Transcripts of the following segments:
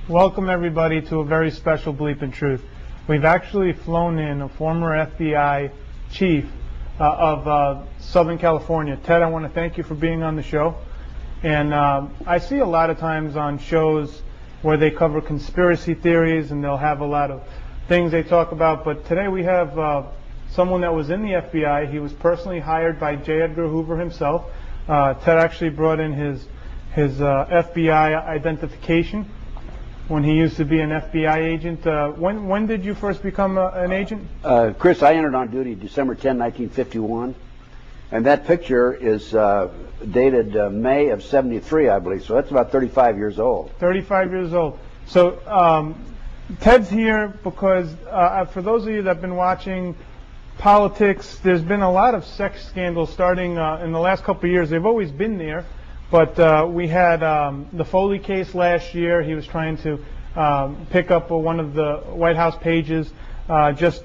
Welcome everybody to a very special Bleep and Truth. We've actually flown in a former FBI chief of Southern California. Ted, I want to thank you for being on the show. And I see a lot of times on shows where they cover conspiracy theories and they'll have a lot of things they talk about. But today we have someone that was in the FBI. He was personally hired by J. Edgar Hoover himself. Ted actually brought in his FBI identification when he used to be an FBI agent. When did you first become an agent? Chris, I entered on duty December 10, 1951. And that picture is dated May of 73, I believe. So that's about 35 years old. 35 years old. So Ted's here because for those of you that have been watching politics, there's been a lot of sex scandals starting in the last couple of years. They've always been there. But we had the Foley case last year. He was trying to pick up one of the White House pages. Just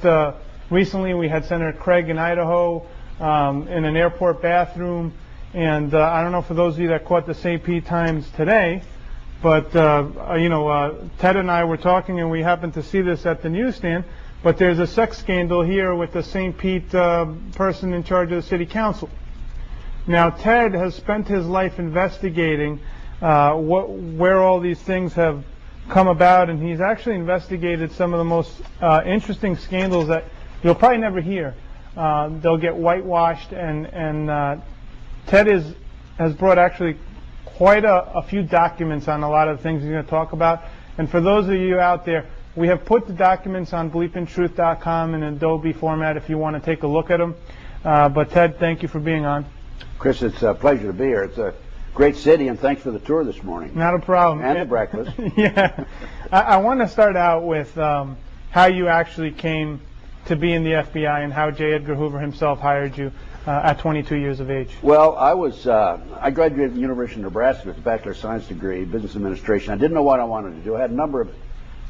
recently we had Senator Craig in Idaho in an airport bathroom. And I don't know for those of you that caught the St. Pete Times today, but Ted and I were talking and we happened to see this at the newsstand. But there's a sex scandal here with the St. Pete person in charge of the city council. Now, Ted has spent his life investigating where all these things have come about, and he's actually investigated some of the most interesting scandals that you'll probably never hear. They'll get whitewashed, and Ted has brought actually quite a few documents on a lot of the things he's going to talk about. And for those of you out there, we have put the documents on bleepandtruth.com in Adobe format if you want to take a look at them. But Ted, thank you for being on. Chris, it's a pleasure to be here. It's a great city, and thanks for the tour this morning. Not a problem. And the breakfast. Yeah. I want to start out with how you actually came to be in the FBI and how J. Edgar Hoover himself hired you at 22 years of age. Well, I graduated from the University of Nebraska with a Bachelor of Science degree, Business Administration. I didn't know what I wanted to do. I had a number of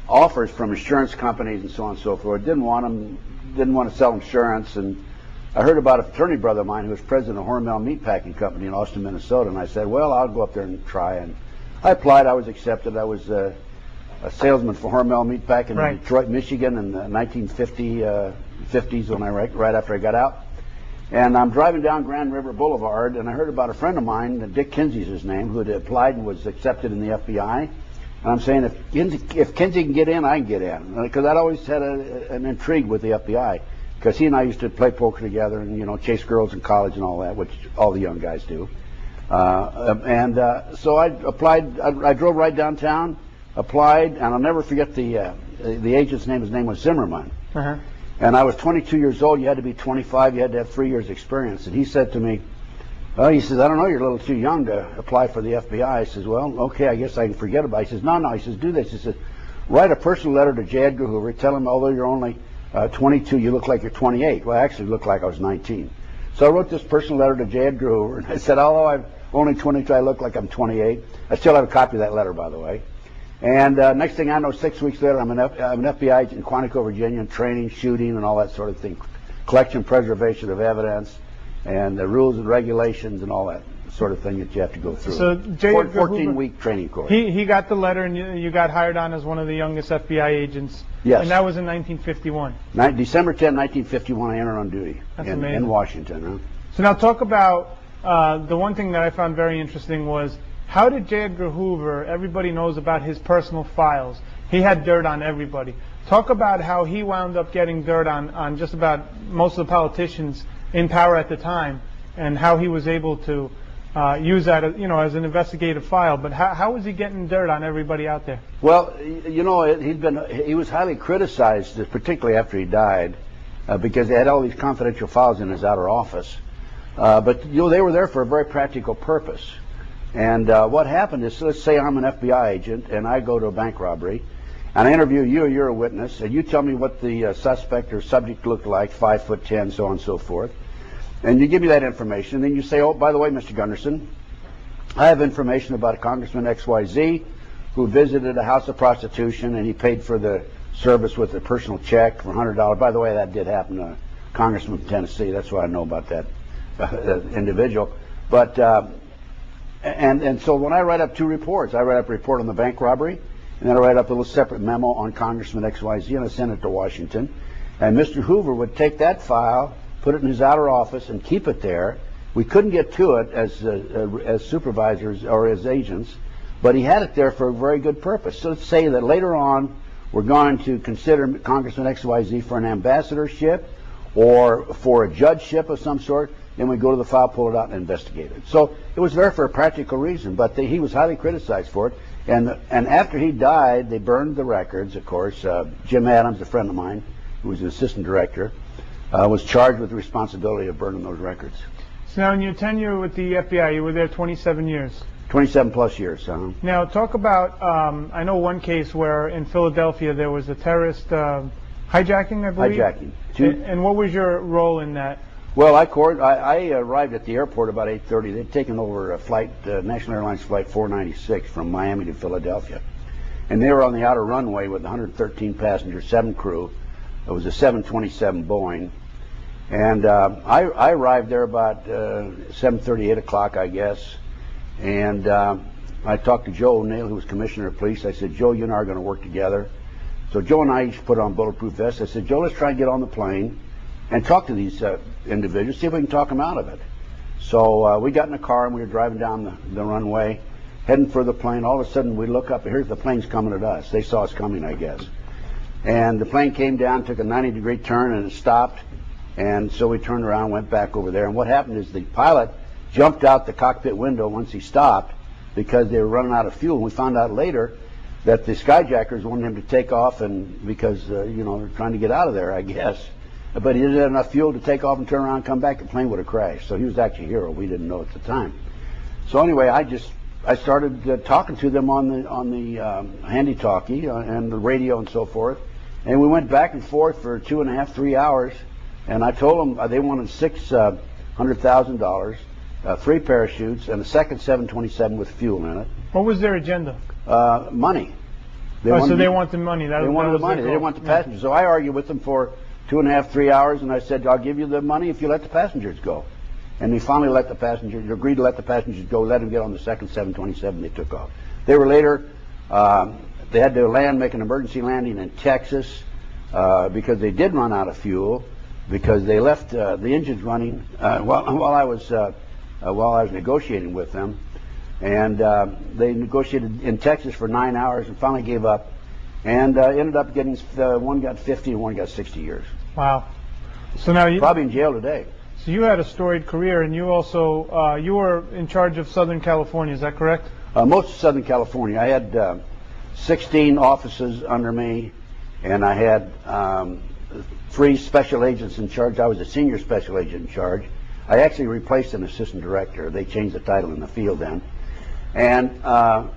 offers from insurance companies and so on and so forth. Didn't want to sell insurance, and I heard about a fraternity brother of mine who was president of Hormel Meatpacking Company in Austin, Minnesota, and I said, well, I'll go up there and try. And I applied. I was accepted. I was a salesman for Hormel Meatpacking in Detroit, Michigan in the 1950s when right after I got out. And I'm driving down Grand River Boulevard, and I heard about a friend of mine, Dick Kinsey's his name, who had applied and was accepted in the FBI. And I'm saying, if Kinsey can get in, I can get in. Because I'd always had an intrigue with the FBI. Because he and I used to play poker together and, chase girls in college and all that, which all the young guys do. So I applied. I drove right downtown, applied, and I'll never forget the agent's name. His name was Zimmerman. Uh-huh. And I was 22 years old. You had to be 25. You had to have 3 years experience. And he said to me, he says, I don't know, you're a little too young to apply for the FBI. I says, well, okay, I guess I can forget about it. He says, no. He says, do this. He says, write a personal letter to J. Edgar Hoover. Tell him, although you're only 22, you look like you're 28. Well, I actually looked like I was 19. So I wrote this personal letter to J. Edgar Hoover, and I said, although I'm only 22, I look like I'm 28. I still have a copy of that letter, by the way. And next thing I know, 6 weeks later, I'm an FBI agent in Quantico, Virginia, training, shooting, and all that sort of thing. Collection, preservation of evidence, and the rules and regulations and all that sort of thing that you have to go through. So J. Edgar 14-week training course. He got the letter, and you got hired on as one of the youngest FBI agents. Yes. And that was in 1951. December 10, 1951, I entered on duty in Washington. Huh? So now talk about the one thing that I found very interesting was, how did J. Edgar Hoover, everybody knows about his personal files. He had dirt on everybody. Talk about how he wound up getting dirt on just about most of the politicians in power at the time, and how he was able to use that as an investigative file. But how was he getting dirt on everybody out there? Well, he was highly criticized, particularly after he died, because they had all these confidential files in his outer office. But they were there for a very practical purpose. And what happened is, let's say I'm an FBI agent and I go to a bank robbery, and I interview you, you're a witness, and you tell me what the suspect or subject looked like, 5'10", so on and so forth. And you give me that information, and then you say, oh, by the way, Mr. Gunderson, I have information about a Congressman XYZ who visited a house of prostitution, and he paid for the service with a personal check for $100. By the way, that did happen to a congressman from Tennessee. That's why I know about that individual. But and so when I write up two reports, I write up a report on the bank robbery, and then I write up a little separate memo on Congressman XYZ, and I send it to Washington. And Mr. Hoover would take that file, put it in his outer office, and keep it there. We couldn't get to it as supervisors or as agents, but he had it there for a very good purpose. So let's say that later on we're going to consider Congressman XYZ for an ambassadorship or for a judgeship of some sort, then we go to the file, pull it out, and investigate it. So it was there for a practical reason, but he was highly criticized for it. And after he died, they burned the records, of course. Jim Adams, a friend of mine, who was an assistant director, was charged with the responsibility of burning those records. So now in your tenure with the FBI, you were there 27 years. 27 plus years. Now talk about, I know one case where in Philadelphia there was a terrorist hijacking, I believe? Hijacking. And what was your role in that? Well, I arrived at the airport about 8:30. They'd taken over a flight, National Airlines Flight 496 from Miami to Philadelphia. And they were on the outer runway with 113 passengers, 7 crew. It was a 727 Boeing. And I arrived there about 7:30, 8 o'clock, I guess. And I talked to Joe O'Neill, who was commissioner of police. I said, Joe, you and I are going to work together. So Joe and I each put on bulletproof vests. I said, Joe, let's try and get on the plane and talk to these individuals, see if we can talk them out of it. So we got in a car and we were driving down the runway, heading for the plane. All of a sudden we look up and here's the plane's coming at us. They saw us coming, I guess. And the plane came down, took a 90-degree turn, and it stopped. And so we turned around, went back over there. And what happened is the pilot jumped out the cockpit window once he stopped because they were running out of fuel. And we found out later that the skyjackers wanted him to take off, and because you know, they're trying to get out of there, I guess. But he didn't have enough fuel to take off and turn around and come back. The plane would have crashed. So he was actually a hero. We didn't know at the time. So anyway, I started talking to them on the handy-talkie and the radio and so forth. And we went back and forth for 2.5, 3 hours. And I told them they wanted $600,000, 3 parachutes, and a second 727 with fuel in it. What was their agenda? Money. They wanted the money. They wanted the money. They didn't want the passengers. So I argued with them for 2.5, 3 hours, and I said, I'll give you the money if you let the passengers go. And they finally agreed to let the passengers go, let them get on the second 727. They took off. They were later, they had to make an emergency landing in Texas because they did run out of fuel, because they left the engines running while I was negotiating with them. And they negotiated in Texas for 9 hours and finally gave up, and ended up getting, one got 50 and one got 60 years. Wow. So now you probably in jail today. So you had a storied career, and you also you were in charge of Southern California. Is that correct? Most of Southern California. I had 16 offices under me, and I had 3 special agents in charge. I was a senior special agent in charge. I actually replaced an assistant director. They changed the title in the field then. And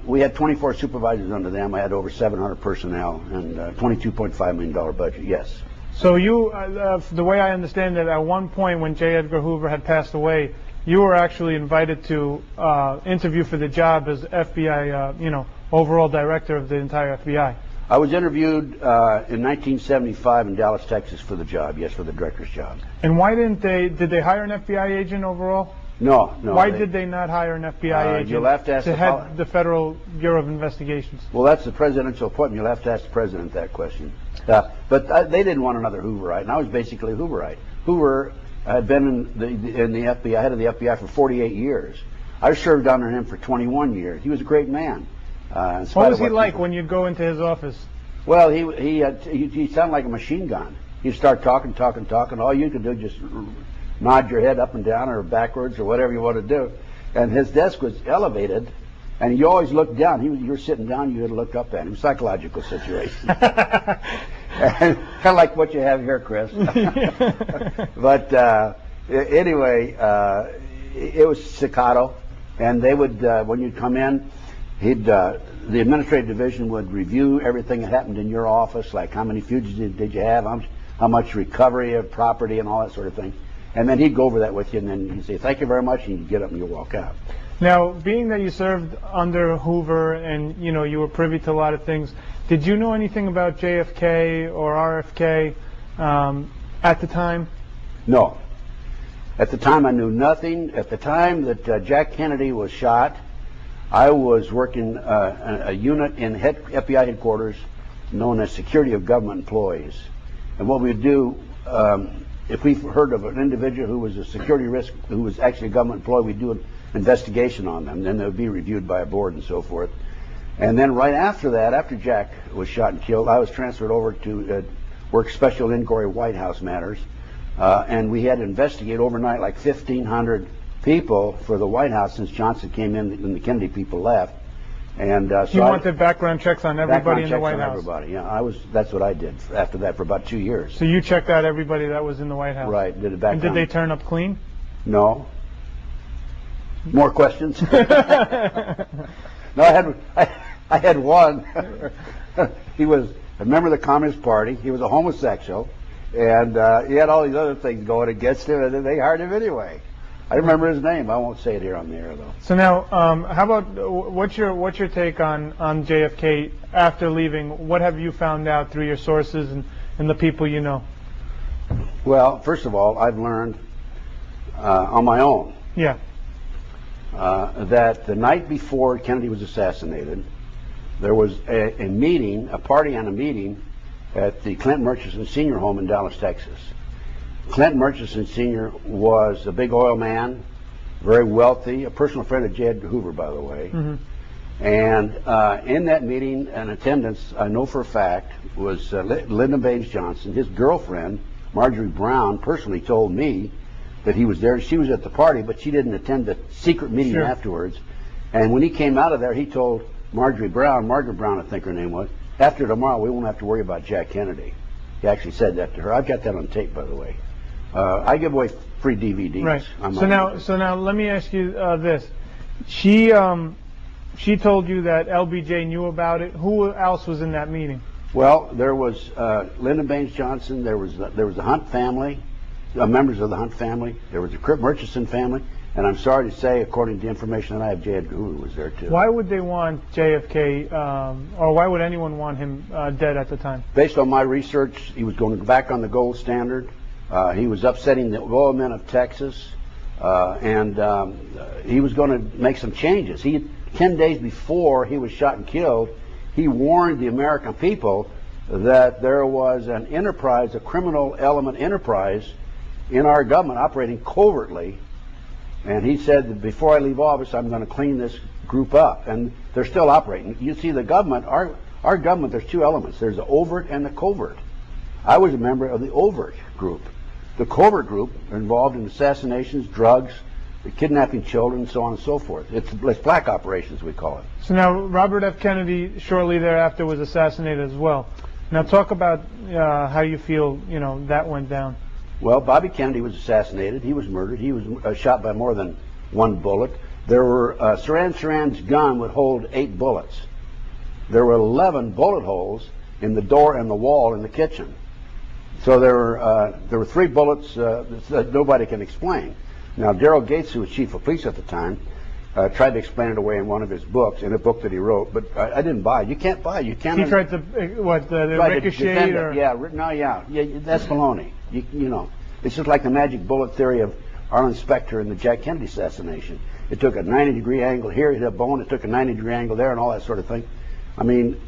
we had 24 supervisors under them. I had over 700 personnel and $22.5 million budget, yes. So you, the way I understand it, at one point when J. Edgar Hoover had passed away, you were actually invited to interview for the job as FBI, overall director of the entire FBI. I was interviewed in 1975 in Dallas, Texas for the job, yes, for the director's job. And why did they hire an FBI agent overall? No. Why did they not hire an FBI agent you'll have to ask to head the Federal Bureau of Investigations? Well, that's the presidential appointment. You'll have to ask the president that question. But they didn't want another Hooverite, and I was basically a Hooverite. Hoover had been in the FBI, head of the FBI for 48 years. I served under him for 21 years. He was a great man. What was he like when you'd go into his office? Well, he sounded like a machine gun. He'd start talking. All you could do is just nod your head up and down or backwards or whatever you want to do. And his desk was elevated, and you always looked down. You were sitting down, you had to look up at him. Psychological situation. Kind of like what you have here, Chris. But anyway, it was staccato, and they would, when you'd come in, the administrative division would review everything that happened in your office, like how many fugitives did you have, how much recovery of property and all that sort of thing. And then he'd go over that with you, and then he'd say, thank you very much, and you'd get up and you'd walk out. Now, being that you served under Hoover and, you were privy to a lot of things, did you know anything about JFK or RFK at the time? No. At the time, I knew nothing. At the time that Jack Kennedy was shot, I was working a unit in FBI headquarters known as Security of Government Employees. And what we'd do, if we heard of an individual who was a security risk, who was actually a government employee, we'd do an investigation on them. Then they would be reviewed by a board and so forth. And then right after that, after Jack was shot and killed, I was transferred over to work special inquiry White House matters. And we had to investigate overnight like 1,500 people for the White House since Johnson came in and the Kennedy people left. And so you wanted background checks on everybody in the White House? Everybody, yeah. That's what I did after that for about 2 years. So you checked out everybody that was in the White House? Right. Did a background. And did they turn up clean? No. More questions? No, I had one. He was a member of the Communist Party. He was a homosexual, and he had all these other things going against him, and they hired him anyway. I remember his name. I won't say it here on the air, though. So now, how about what's your take on JFK after leaving? What have you found out through your sources and the people you know? Well, first of all, I've learned on my own. Yeah. That the night before Kennedy was assassinated, there was a meeting, a party and a meeting at the Clinton Murchison Sr. home in Dallas, Texas. Clinton Murchison Sr. was a big oil man, very wealthy, a personal friend of J. Edgar Hoover, by the way. Mm-hmm. And in that meeting, in attendance, I know for a fact, was Lyndon Baines Johnson. His girlfriend, Marjorie Brown, personally told me that he was there. She was at the party, but she didn't attend the secret meeting afterwards. And when he came out of there, he told Margaret Brown, I think her name was, after tomorrow we won't have to worry about Jack Kennedy. He actually said that to her. I've got that on tape, by the way. I give away free DVDs. Right. So now let me ask you this. She told you that LBJ knew about it. Who else was in that meeting? Well, there was Lyndon Baines Johnson. There was the Hunt family, members of the Hunt family. There was the Murchison family. And I'm sorry to say, according to the information that I have, J. Edgar Hoover was there too. Why would they want JFK, or why would anyone want him dead at the time? Based on my research, he was going back on the gold standard. He was upsetting the oil men of Texas, and he was going to make some changes. 10 days before he was shot and killed, he warned the American people that there was an enterprise, a criminal element enterprise in our government operating covertly. And he said that before I leave office, I'm going to clean this group up. And they're still operating. You see, the government, our government, there's two elements. There's the overt and the covert. I was a member of the overt group. The covert group are involved in assassinations, drugs, kidnapping children, so on and so forth. It's black operations, we call it. So now, Robert F. Kennedy shortly thereafter was assassinated as well. Now talk about how you feel, that went down. Well, Bobby Kennedy was assassinated. He was murdered. He was shot by more than one bullet. There were Sirhan's gun would hold 8 bullets. There were 11 bullet holes in the door and the wall in the kitchen. So there were 3 bullets that nobody can explain. Now, Daryl Gates, who was chief of police at the time, tried to explain it away in one of his books, in a book that he wrote, but I didn't buy it. You can't buy it. You can't. He tried to, the ricochet? Or? Yeah, that's baloney. It's just like the magic bullet theory of Arlen Specter and the Jack Kennedy assassination. It took a 90-degree angle here, it hit a bone, it took a 90-degree angle there, and all that sort of thing. I mean,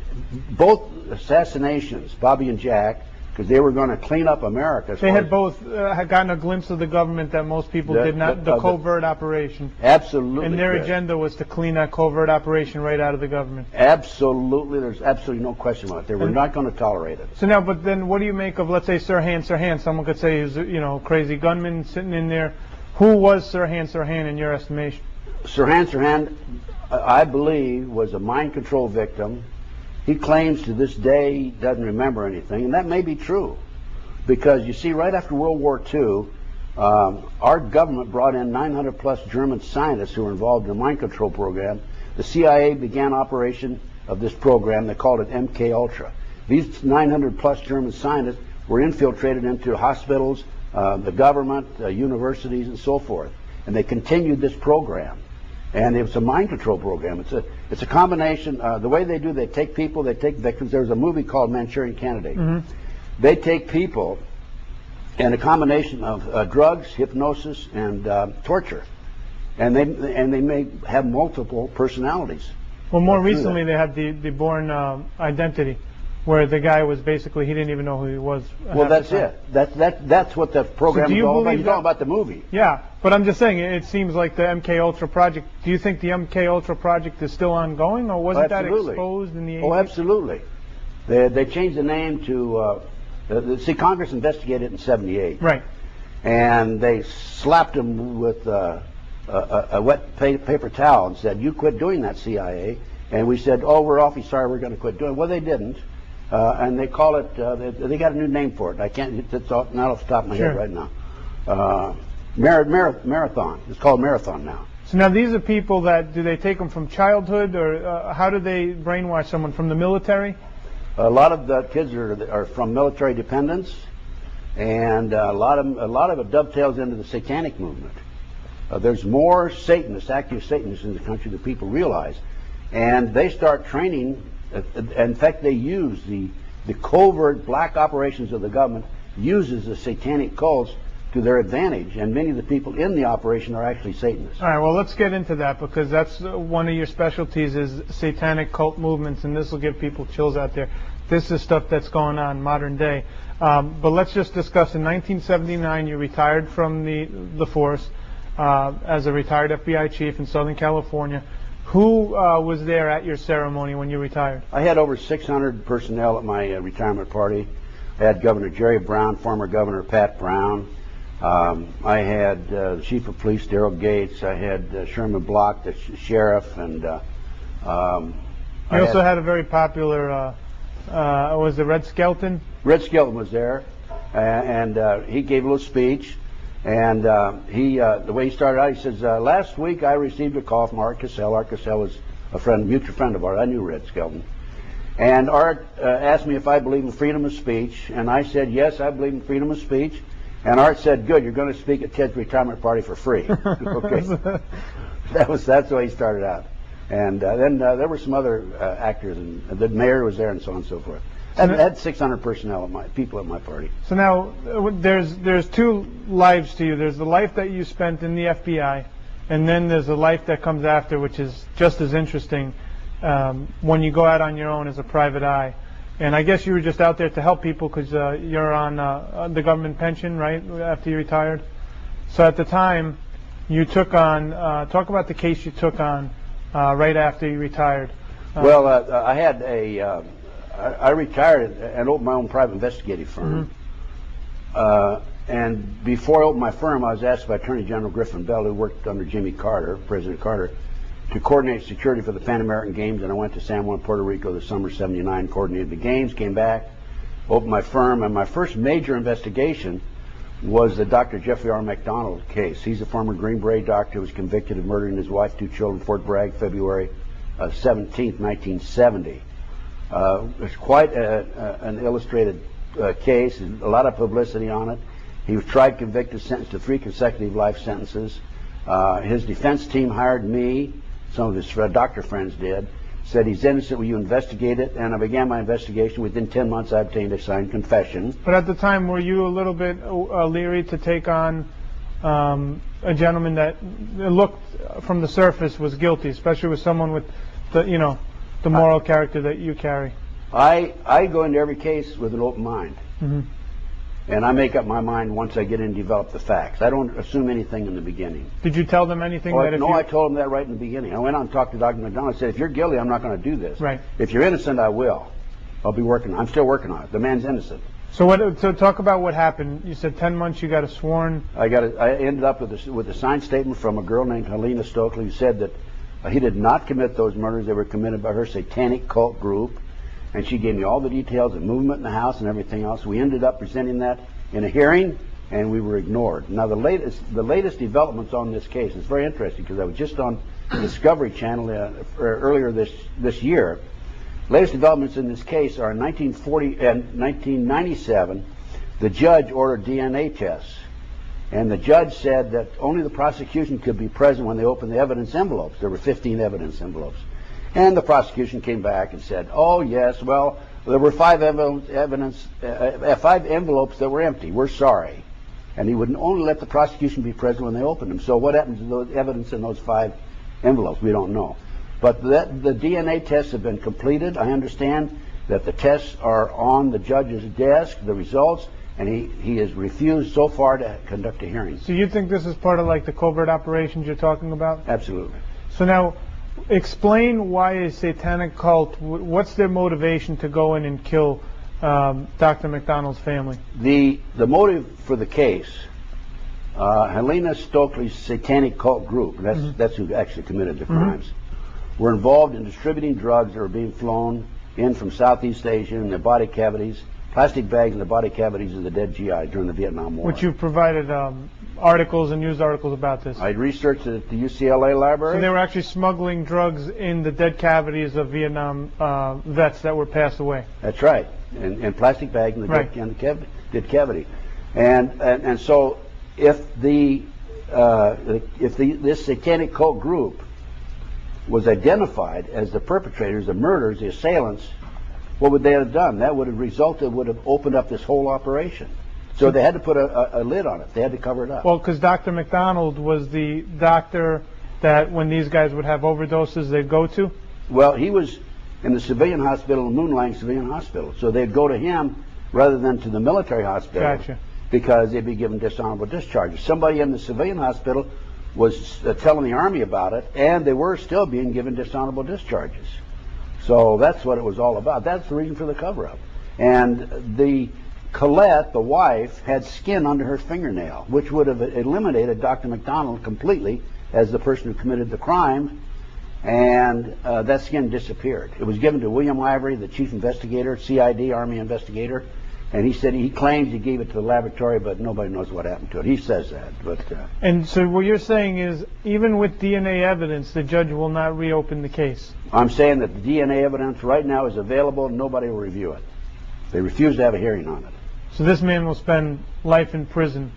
both assassinations, Bobby and Jack, because they were going to clean up America. They had both had gotten a glimpse of the government that most people did not, the covert operation. Absolutely. And their agenda was to clean that covert operation right out of the government. Absolutely. There's absolutely no question about it. They were not going to tolerate it. So now, but then what do you make of, let's say, Sirhan? Someone could say he's, a crazy gunman sitting in there. Who was Sirhan in your estimation? Sirhan, I believe, was a mind control victim. He claims to this day he doesn't remember anything, and that may be true. Because you see, right after World War II, our government brought in 900 plus German scientists who were involved in the mind control program. The CIA began operation of this program. They called it MKULTRA. These 900 plus German scientists were infiltrated into hospitals, the government, universities, and so forth. And they continued this program. And it was a mind control program. It's a combination. The way they do, they take people, they take victims. There's a movie called Manchurian Candidate. Mm-hmm. They take people, and a combination of drugs, hypnosis, and torture. and they may have multiple personalities. Well, more recently they had the Bourne Identity, where the guy was basically, he didn't even know who he was. Well, that's it. That's what the program is all about. You're talking about the movie. Yeah, but I'm just saying, it seems like the MKUltra project. Do you think the MKUltra project is still ongoing, or wasn't that exposed in the 80s? Oh, absolutely. They changed the name to. See, Congress investigated it in '78. Right. And they slapped him with a wet paper towel and said, "You quit doing that, CIA." And we said, "Oh, we're awfully sorry. We're going to quit doing it." Well, they didn't. And they call it, they got a new name for it. I can't, it's not off the top of my head right now. Marathon. It's called Marathon now. So now these are people that, do they take them from childhood, or how do they brainwash someone? From the military? A lot of the kids are from military dependents, and a lot of it dovetails into the satanic movement. There's more Satanists, active Satanists in the country than people realize. And they start training. In fact, they use the covert black operations of the government uses the satanic cults to their advantage, and many of the people in the operation are actually Satanists. All right, well, let's get into that, because that's one of your specialties is satanic cult movements, and this will give people chills out there. This is stuff that's going on modern day. But let's just discuss, in 1979, you retired from the force as a retired FBI chief in Southern California. Who was there at your ceremony when you retired? I had over 600 personnel at my retirement party. I had Governor Jerry Brown, former Governor Pat Brown. I had the Chief of Police, Darrell Gates. I had Sherman Block, the sheriff, and you also had a very popular, was it Red Skelton? Red Skelton was there, and he gave a little speech. And the way he started out, he says, last week I received a call from Art Cassell. Art Cassell was a mutual friend of ours. I knew Red Skelton. And Art asked me if I believe in freedom of speech. And I said, yes, I believe in freedom of speech. And Art said, good, you're going to speak at Ted's retirement party for free. Okay. That's the way he started out. And then there were some other actors, and the mayor was there and so on and so forth. I had 600 personnel, people at my party. So now, there's two lives to you. There's the life that you spent in the FBI, and then there's the life that comes after, which is just as interesting when you go out on your own as a private eye. And I guess you were just out there to help people because you're on the government pension, right, after you retired? So at the time, you took on, talk about the case you took on right after you retired. Well, I had I retired and opened my own private investigative firm. And before I opened my firm, I was asked by Attorney General Griffin Bell, who worked under Jimmy Carter, President Carter, to coordinate security for the Pan American Games. And I went to San Juan, Puerto Rico, the summer '79, coordinated the games, came back, opened my firm, and my first major investigation was the Dr. Jeffrey R. McDonald case. He's a former Green Beret doctor who was convicted of murdering his wife, 2 children, Fort Bragg, February 17th, 1970. It's quite an illustrated case, a lot of publicity on it. He was tried, convicted, sentenced to 3 consecutive life sentences. His defense team hired me, some of his doctor friends did, said he's innocent, will you investigate it? And I began my investigation. Within 10 months I obtained a signed confession. But at the time, were you a little bit leery to take on a gentleman that looked from the surface was guilty, especially with someone with the moral character that you carry? I go into every case with an open mind. Mm-hmm. And I make up my mind once I get in and develop the facts. I don't assume anything in the beginning. Did you tell them anything? No, I told them that right in the beginning. I went on and talked to Dr. McDonald. I said, if you're guilty, I'm not going to do this. Right. If you're innocent, I will. I'll be working. I'm still working on it. The man's innocent. So talk about what happened. You said 10 months you got a sworn. I ended up with a signed statement from a girl named Helena Stokely who said that he did not commit those murders. They were committed by her satanic cult group. And she gave me all the details of movement in the house and everything else. We ended up presenting that in a hearing, and we were ignored. Now, the latest developments on this case is very interesting because I was just on the Discovery Channel earlier this year. Latest developments in this case are in 1997, the judge ordered DNA tests. And the judge said that only the prosecution could be present when they opened the evidence envelopes. There were 15 evidence envelopes. And the prosecution came back and said, oh, yes, well, there were 5 envelopes that were empty. We're sorry. and he would only let the prosecution be present when they opened them. So what happened to the evidence in those 5 envelopes? We don't know. But the DNA tests have been completed. I understand that the tests are on the judge's desk, the results, and he has refused so far to conduct a hearing. So you think this is part of like the covert operations you're talking about? Absolutely. So now, explain why a satanic cult, what's their motivation to go in and kill Dr. McDonald's family? The motive for the case, Helena Stokely's satanic cult group, that's who actually committed the crimes, were involved in distributing drugs that were being flown in from Southeast Asia in the body cavities, plastic bags in the body cavities of the dead GI during the Vietnam War. Which you've provided articles and news articles about this. I researched it at the UCLA library. So they were actually smuggling drugs in the dead cavities of Vietnam vets that were passed away. That's right, in plastic bags in the dead cavity. And so if this satanic cult group was identified as the perpetrators, the murderers, the assailants, what would they have done? That would have opened up this whole operation. So they had to put a lid on it. They had to cover it up. Well, because Dr. McDonald was the doctor that when these guys would have overdoses, they'd go to? Well, he was in the civilian hospital, Moonlighting Civilian Hospital. So they'd go to him rather than to the military hospital. Gotcha. Because they'd be given dishonorable discharges. Somebody in the civilian hospital was telling the Army about it, and they were still being given dishonorable discharges. So that's what it was all about. That's the reason for the cover-up. And the Colette, the wife, had skin under her fingernail, which would have eliminated Dr. McDonald completely as the person who committed the crime, and that skin disappeared. It was given to William Ivory, the chief investigator, CID, Army investigator, and he said he claims he gave it to the laboratory, but nobody knows what happened to it. He says that. But and so what you're saying is, even with DNA evidence, the judge will not reopen the case? I'm saying that the DNA evidence right now is available and nobody will review it. They refuse to have a hearing on it. So this man will spend life in prison?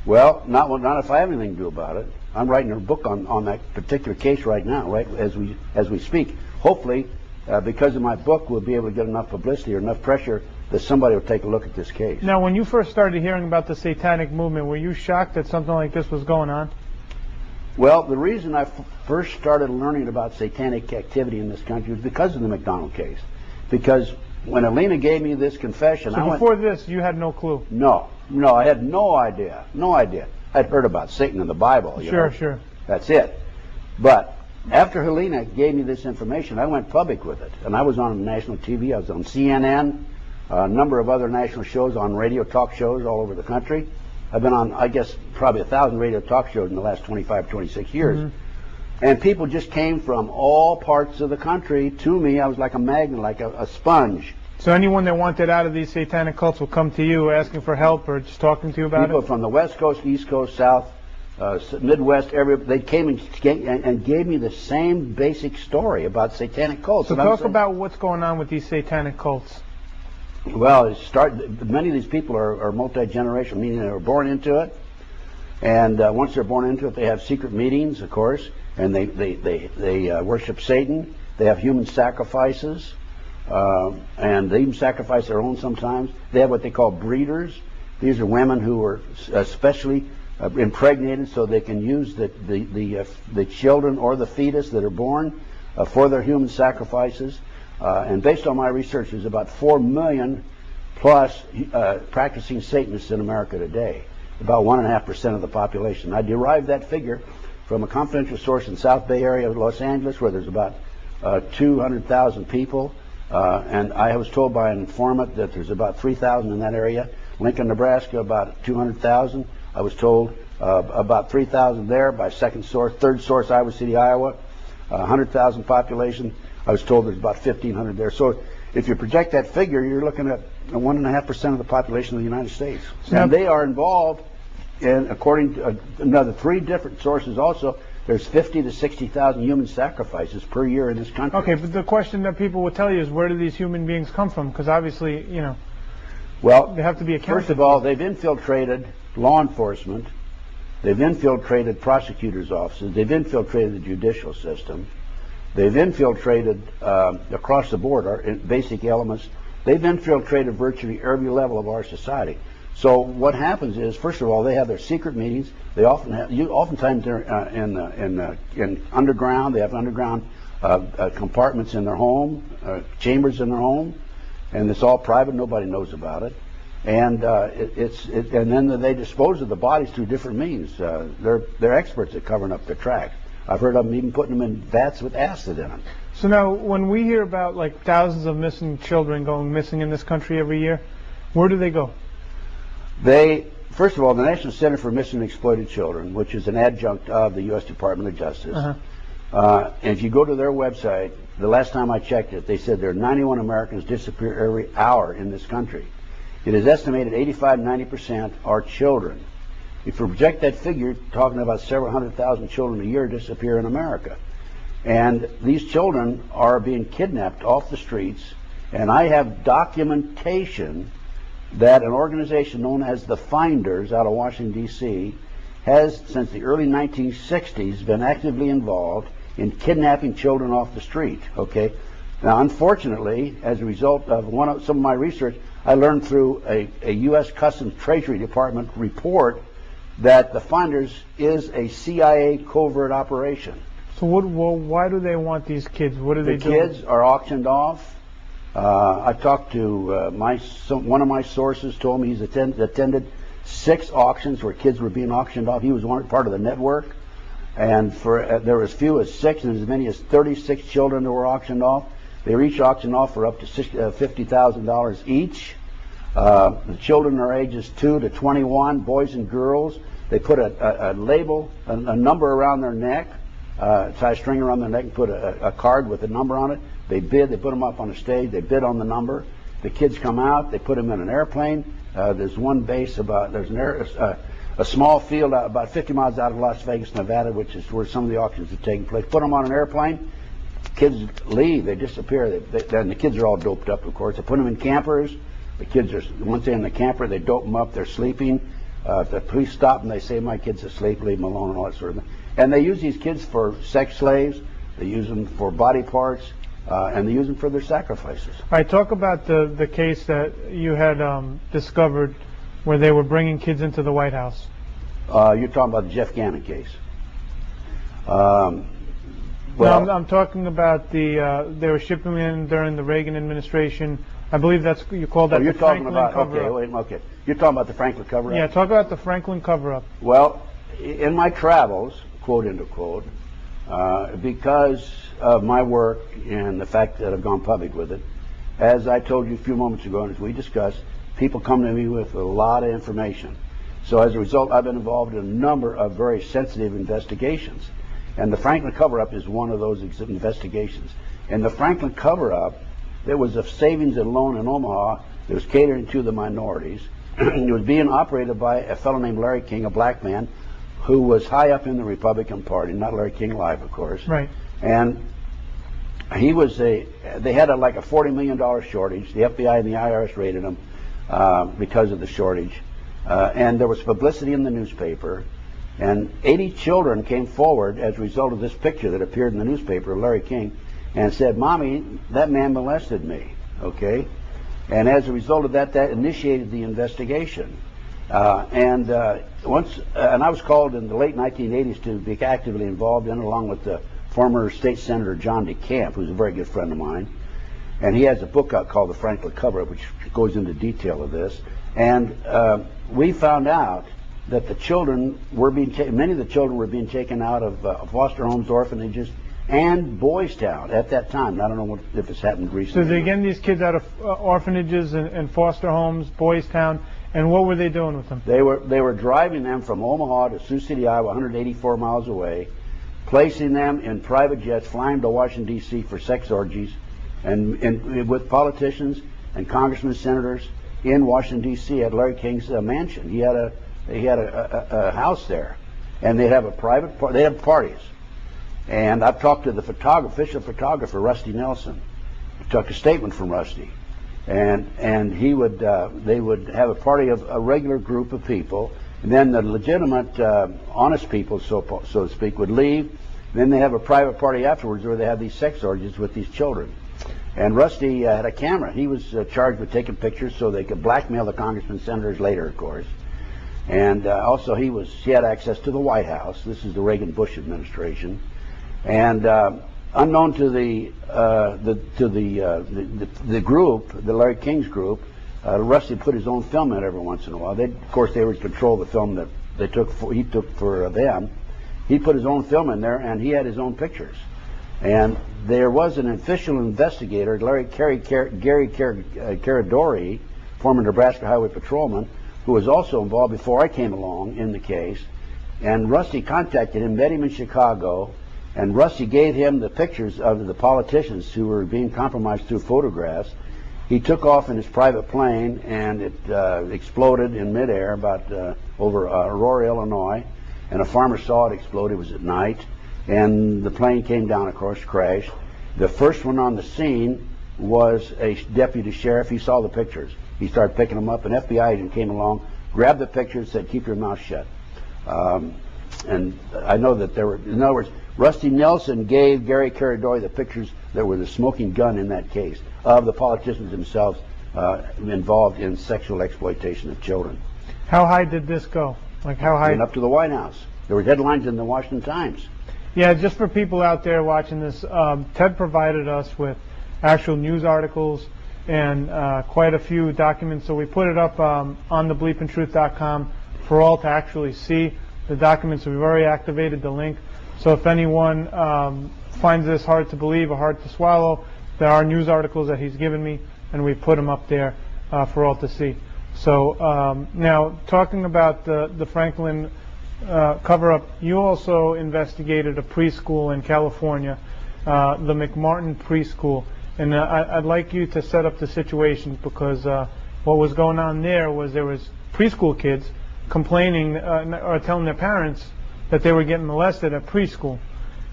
Well, not if I have anything to do about it. I'm writing a book on that particular case right now, right as we speak. Hopefully, because of my book, we'll be able to get enough publicity or enough pressure that somebody will take a look at this case. Now, when you first started hearing about the satanic movement, were you shocked that something like this was going on? Well, the reason I first started learning about satanic activity in this country was because of the McDonald case. Because when Alina gave me this confession, so before this, you had no clue? No, I had no idea. I'd heard about Satan in the Bible. Sure. That's it. But after Helena gave me this information, I went public with it. And I was on national TV. I was on CNN, a number of other national shows, on radio talk shows all over the country. I've been on, I guess, probably 1,000 radio talk shows in the last 25, 26 years. And people just came from all parts of the country to me. I was like a magnet, like a sponge. So anyone that wanted out of these satanic cults will come to you asking for help or just talking to you about it? People from the West Coast, East Coast, South, Midwest, they came and gave me the same basic story about satanic cults. So talk about what's going on with these satanic cults. Well, many of these people are multi-generational, meaning they were born into it. And once they're born into it, they have secret meetings, of course, and they worship Satan. They have human sacrifices, and they even sacrifice their own sometimes. They have what they call breeders. These are women who are especially impregnated so they can use the children or the fetus that are born for their human sacrifices. And based on my research, there's about 4 million plus practicing Satanists in America today, about 1.5% of the population. I derived that figure from a confidential source in South Bay area of Los Angeles, where there's about 200,000 people. And I was told by an informant that there's about 3,000 in that area. Lincoln, Nebraska, about 200,000. I was told about 3,000 there by second source. Third source, Iowa City, Iowa, 100,000 population. I was told there's about 1,500 there. So if you project that figure, you're looking at 1.5% of the population of the United States. And they are involved in, according to another 3 different sources also, there's 50 to 60,000 human sacrifices per year in this country. Okay, but the question that people will tell you is, where do these human beings come from? Because obviously, you know, well, they have to be accounted first of all, they've infiltrated law enforcement. They've infiltrated prosecutors' offices. They've infiltrated the judicial system. They've infiltrated across the board our basic elements. They've infiltrated virtually every level of our society. So what happens is, first of all, they have their secret meetings. They oftentimes they're in underground. They have underground compartments in their home, chambers in their home, and it's all private. Nobody knows about it. And and then they dispose of the bodies through different means. They're experts at covering up their tracks. I've heard of them even putting them in vats with acid in them. So now, when we hear about like thousands of missing children going missing in this country every year, where do they go? First of all, the National Center for Missing and Exploited Children, which is an adjunct of the U.S. Department of Justice, and if you go to their website, the last time I checked it, they said there are 91 Americans disappear every hour in this country. It is estimated 85–90% are children. If you project that figure, talking about several 100,000 children a year disappear in America. And these children are being kidnapped off the streets, and I have documentation that an organization known as the Finders out of Washington, D.C. has, since the early 1960s, been actively involved in kidnapping children off the street. Okay. Now, unfortunately, as a result of some of my research, I learned through a U.S. Customs Treasury Department report that the Finders is a CIA covert operation. So why do they want these kids? What do they do? The kids are auctioned off. I talked to one of my sources, told me he's attended 6 auctions where kids were being auctioned off. He was part of the network, and there were as few as 6 and as many as 36 children that were auctioned off. They were each auctioned off for up to $50,000 each. The children are ages 2 to 21, boys and girls. They put a label, a number around their neck, tie a string around their neck and put a card with a number on it. They bid, they put them up on a stage, they bid on the number. The kids come out, they put them in an airplane. There's one base a small field about 50 miles out of Las Vegas, Nevada, which is where some of the auctions are taking place. Put them on an airplane, kids leave, they disappear. And the kids are all doped up, of course. They put them in campers. The kids are, once they're in the camper, they dope them up, they're sleeping. The police stop them, they say, my kid's asleep, leave them alone, and all that sort of thing. And they use these kids for sex slaves, they use them for body parts, and they use them for their sacrifices. All right, talk about the case that you had discovered where they were bringing kids into the White House. You're talking about the Jeff Gannon case. Well, no, I'm talking about they were shipping them in during the Reagan administration. I believe you called that the Franklin cover-up. Okay. You're talking about the Franklin cover-up? Yeah, talk about the Franklin cover-up. Well, in my travels, quote, end of quote, because of my work and the fact that I've gone public with it, as I told you a few moments ago and as we discussed, people come to me with a lot of information. So as a result, I've been involved in a number of very sensitive investigations. And the Franklin cover-up is one of those investigations. And the Franklin cover-up, there was a savings and loan in Omaha that was catering to the minorities. It was being operated by a fellow named Larry King, a black man, who was high up in the Republican Party, not Larry King Live, of course. Right. And he was they had like a $40 million shortage. The FBI and the IRS raided him because of the shortage. And there was publicity in the newspaper. And 80 children came forward as a result of this picture that appeared in the newspaper of Larry King and said, Mommy, that man molested me, okay? And as a result of that, that initiated the investigation. And I was called in the late 1980s to be actively involved in it, along with the former state senator John DeCamp, who's a very good friend of mine. And he has a book out called The Franklin Cover-Up, which goes into detail of this. And we found out that the children were many of the children were being taken out of foster homes, orphanages, and Boys Town at that time. I don't know if it's happened recently. So they're getting these kids out of orphanages and foster homes, Boys Town, and what were they doing with them? They were driving them from Omaha to Sioux City, Iowa, 184 miles away, placing them in private jets, flying to Washington, D.C. for sex orgies, and with politicians and congressmen, senators in Washington, D.C. at Larry King's mansion. He had a house there, and they'd have they have parties. And I've talked to the official photographer, Rusty Nelson. I took a statement from Rusty, and they would have a party of a regular group of people, and then the legitimate, honest people, so to speak, would leave. Then they have a private party afterwards where they have these sex orgies with these children. And Rusty had a camera. He was charged with taking pictures so they could blackmail the congressmen, senators later, of course. And also he had access to the White House. This is the Reagan-Bush administration. And unknown to the group, the Larry King's group, Rusty put his own film in every once in a while. Of course, they would control the film that he took for them. He put his own film in there, and he had his own pictures. And there was an official investigator, Gary Caradori, former Nebraska Highway Patrolman, who was also involved before I came along in the case. And Rusty contacted him, met him in Chicago, and Rusty gave him the pictures of the politicians who were being compromised through photographs. He took off in his private plane, and it exploded in midair over Aurora, Illinois. And a farmer saw it explode. It was at night. And the plane came down, of course, crashed. The first one on the scene was a deputy sheriff. He saw the pictures. He started picking them up. An FBI agent came along, grabbed the pictures, said, "Keep your mouth shut." And I know that there were, in other words, Rusty Nelson gave Gary Caradori the pictures that were the smoking gun in that case of the politicians themselves involved in sexual exploitation of children. How high did this go? Like how high? Went up to the White House. There were headlines in the Washington Times. Yeah, just for people out there watching this, Ted provided us with actual news articles and quite a few documents. So we put it up on thebleepingtruth.com for all to actually see the documents. We've already activated the link. So if anyone finds this hard to believe or hard to swallow, there are news articles that he's given me, and we put them up there for all to see. So now, talking about the Franklin cover-up, you also investigated a preschool in California, the McMartin Preschool. And I'd like you to set up the situation, because what was going on there was preschool kids complaining or telling their parents that they were getting molested at preschool.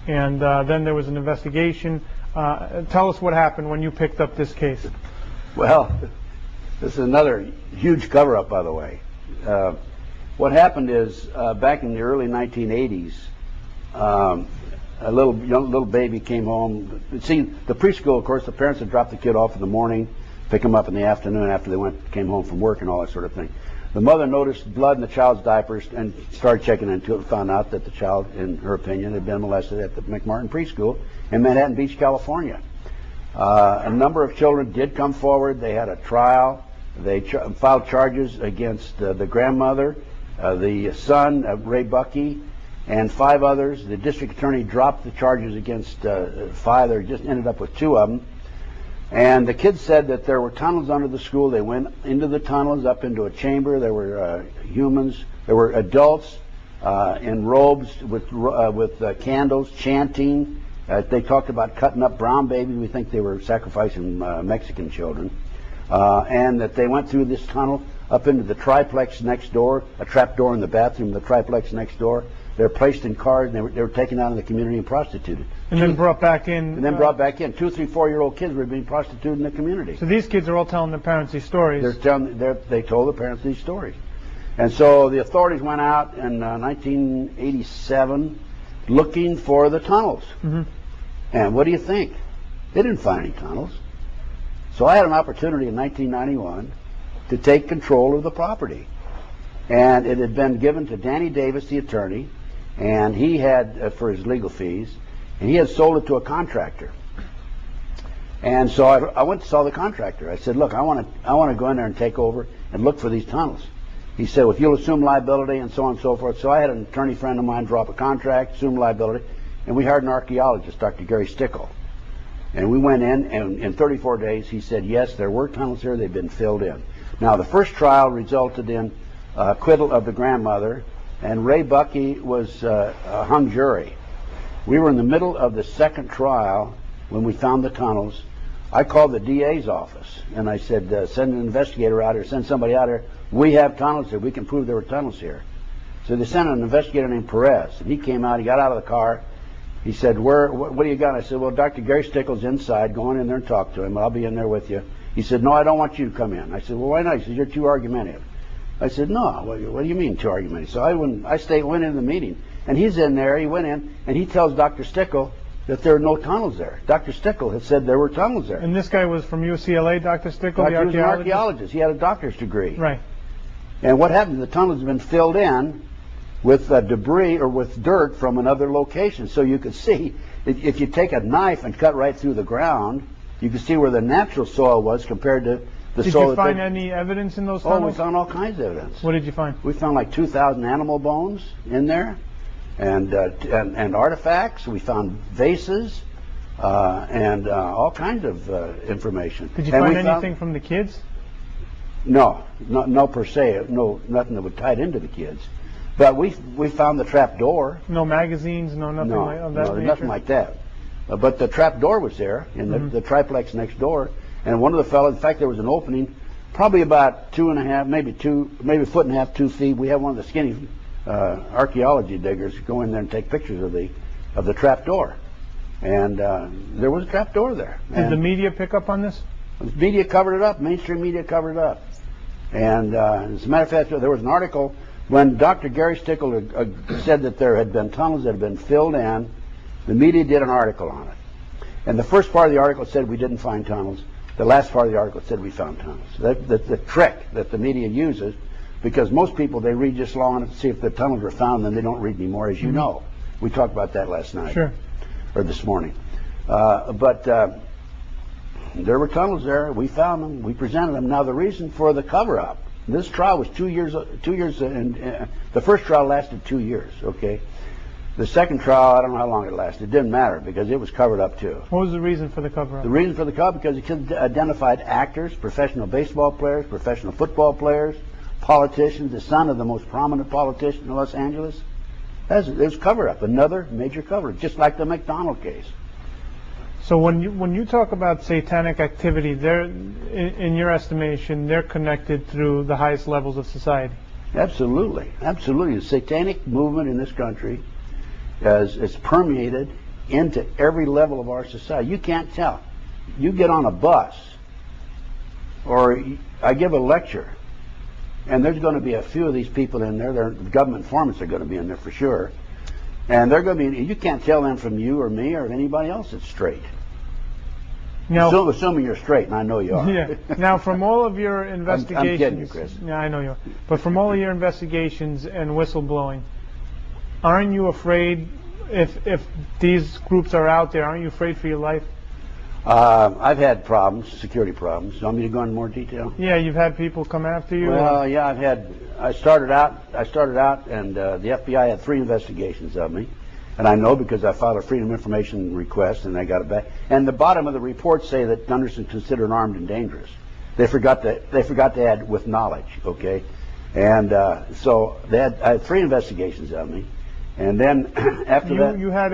And then there was an investigation. Tell us what happened when you picked up this case. Well, this is another huge cover-up, by the way. What happened is, back in the early 1980s, a little baby came home. See, the preschool, of course, the parents would drop the kid off in the morning, pick him up in the afternoon after they came home from work and all that sort of thing. The mother noticed blood in the child's diapers and started checking into it and found out that the child, in her opinion, had been molested at the McMartin Preschool in Manhattan Beach, California. A number of children did come forward. They had a trial. They filed charges against the grandmother, the son, Ray Buckey, and 5 others. The district attorney dropped the charges against 5. They just ended up with 2 of them. And the kids said that there were tunnels under the school. They went into the tunnels, up into a chamber. There were humans. There were adults in robes with candles, chanting. They talked about cutting up brown babies. We think they were sacrificing Mexican children. And that they went through this tunnel up into the triplex next door, a trap door in the bathroom, the triplex next door. They were placed in cars, and they were taken out of the community and prostituted. And then brought back in. And then brought back in. 2, 3, 4-year-old kids were being prostituted in the community. So these kids are all telling their parents these stories. They told the parents these stories. And so the authorities went out in 1987 looking for the tunnels. Mm-hmm. And what do you think? They didn't find any tunnels. So I had an opportunity in 1991 to take control of the property. And it had been given to Danny Davis, the attorney, and he had, for his legal fees, and he had sold it to a contractor. And so I went to saw the contractor. I said, "Look, I want to go in there and take over and look for these tunnels." He said, "Well, if you'll assume liability," and so on and so forth. So I had an attorney friend of mine draw up a contract, assume liability, and we hired an archaeologist, Dr. Gary Stickle. And we went in, and in 34 days, he said, yes, there were tunnels here. They've been filled in. Now, the first trial resulted in acquittal of the grandmother, and Ray Buckey was a hung jury. We were in the middle of the second trial when we found the tunnels. I called the DA's office, and I said, send an investigator out here, send somebody out here. We have tunnels here. We can prove there were tunnels here. So they sent an investigator named Perez, and he came out. He got out of the car. He said, what do you got? I said, well, Dr. Gary Stickle's inside. Go on in there and talk to him. I'll be in there with you. He said, no, I don't want you to come in. I said, well, why not? He said, you're too argumentative. I said, no, what do you mean too argumentative? So I went into the meeting, and he's in there. He went in, and he tells Dr. Stickle, that there are no tunnels there. Dr. Stickle had said there were tunnels there. And this guy was from UCLA, Dr. Stickle, the He was an archaeologist? archaeologist. He had a doctor's degree. Right. And what happened, the tunnels have been filled in with debris or with dirt from another location. So you could see, if you take a knife and cut right through the ground, you can see where the natural soil was compared to the soil. Did you find any evidence in those tunnels? Oh, we found all kinds of evidence. What did you find? We found like 2,000 animal bones in there, and artifacts. We found vases, and all kinds of information. Did you find anything from the kids? No, no per se. No, nothing that would tie it into the kids. But we found the trap door. No magazines, no nothing of that nature? Nothing like that. But the trap door was there in the triplex next door, and one of the fellows, in fact, there was an opening, probably about 2.5, maybe a foot and a half, 2 feet. We had one of the skinny archaeology diggers go in there and take pictures of the trap door, and there was a trap door there. Did the media pick up on this? The media covered it up. Mainstream media covered it up. And as a matter of fact, there was an article when Dr. Gary Stickle said that there had been tunnels that had been filled in. The media did an article on it. And the first part of the article said we didn't find tunnels. The last part of the article said we found tunnels. The trick that the media uses, because most people, they read just long to see if the tunnels were found, then they don't read anymore, as you know. We talked about that last night. Sure. Or this morning. But there were tunnels there. We found them. We presented them. Now, the reason for the cover-up, this trial was 2 years, and the first trial lasted 2 years, okay? The second trial, I don't know how long it lasted. It didn't matter because it was covered up too. What was the reason for the cover-up? The reason for the cover-up, because it identified actors, professional baseball players, professional football players, politicians, the son of the most prominent politician in Los Angeles. It was cover-up, another major cover-up, just like the McDonald case. So when you talk about satanic activity, they're, in your estimation, they're connected through the highest levels of society. Absolutely, absolutely. The satanic movement in this country is permeated into every level of our society. You can't tell. You get on a bus, or I give a lecture, and there's going to be a few of these people in there. The government informants are going to be in there for sure, and they're going to be. You can't tell them from you or me or anybody else that's straight. Now, assuming you're straight, and I know you are. Yeah. Now, from all of your investigations, I'm kidding you, Chris. Yeah, I know you are. But from all of your investigations and whistleblowing, aren't you afraid if these groups are out there? Aren't you afraid for your life? I've had problems, security problems. You want me to go into more detail? Yeah, you've had people come after you. Well, yeah, I started out, and the FBI had 3 investigations of me. And I know because I filed a Freedom of Information request, and they got it back. And the bottom of the report say that Gunderson considered armed and dangerous. They forgot to add with knowledge. Okay, and so I had 3 investigations of me, and then after that, you had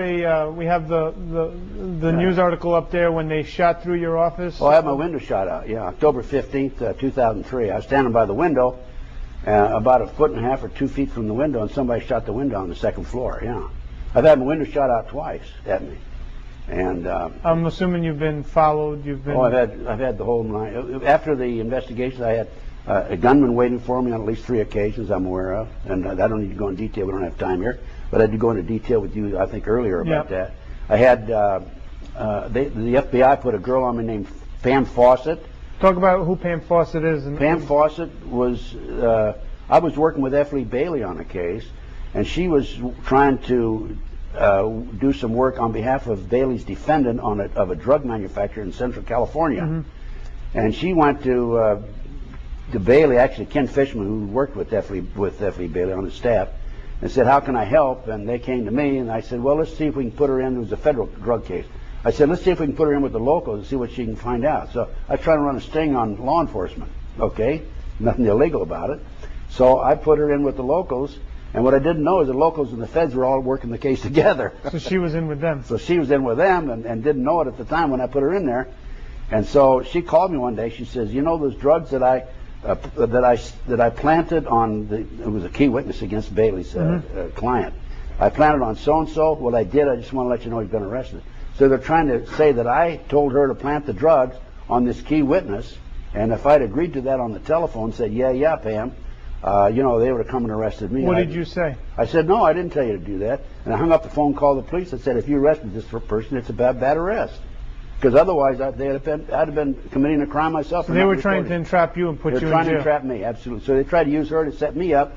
we have the news article up there when they shot through your office. Oh, I had my window shot out. Yeah, October 15th, 2003. I was standing by the window, about a foot and a half or 2 feet from the window, and somebody shot the window on the 2nd floor. Yeah. I've had my window shot out twice at me, and I'm assuming you've been followed. You've been. Oh, I've had the whole night. After the investigations, I had a gunman waiting for me on at least 3 occasions I'm aware of, and I don't need to go into detail. We don't have time here, but I did go into detail with you, I think, earlier about that. I had the FBI put a girl on me named Pam Fawcett. Talk about who Pam Fawcett is. Pam Fawcett was. I was working with F. Lee Bailey on a case. And she was trying to do some work on behalf of Bailey's defendant of a drug manufacturer in Central California. Mm-hmm. And she went to Bailey, actually Ken Fishman, who worked with F. Lee Bailey on his staff, and said, "How can I help?" And they came to me, and I said, "Well, let's see if we can put her in." It was a federal drug case. I said, "Let's see if we can put her in with the locals and see what she can find out." So I tried to run a sting on law enforcement. Okay, nothing illegal about it. So I put her in with the locals. And what I didn't know is the locals and the feds were all working the case together. So she was in with them. So she was in with them and didn't know it at the time when I put her in there. And so she called me one day. She says, "You know those drugs that I planted on it was a key witness against Bailey's client. I planted on so and so. What I did, I just want to let you know he's been arrested." So they're trying to say that I told her to plant the drugs on this key witness, and if I'd agreed to that on the telephone, said, "Yeah, Pam," they would have come and arrested me. What did you say? I said, no, I didn't tell you to do that. And I hung up the phone, called the police. I said, if you arrested this person, it's a bad arrest. Because otherwise, I'd have been committing a crime myself. So they were trying to entrap you and put you in jail. They were trying to entrap me, absolutely. So they tried to use her to set me up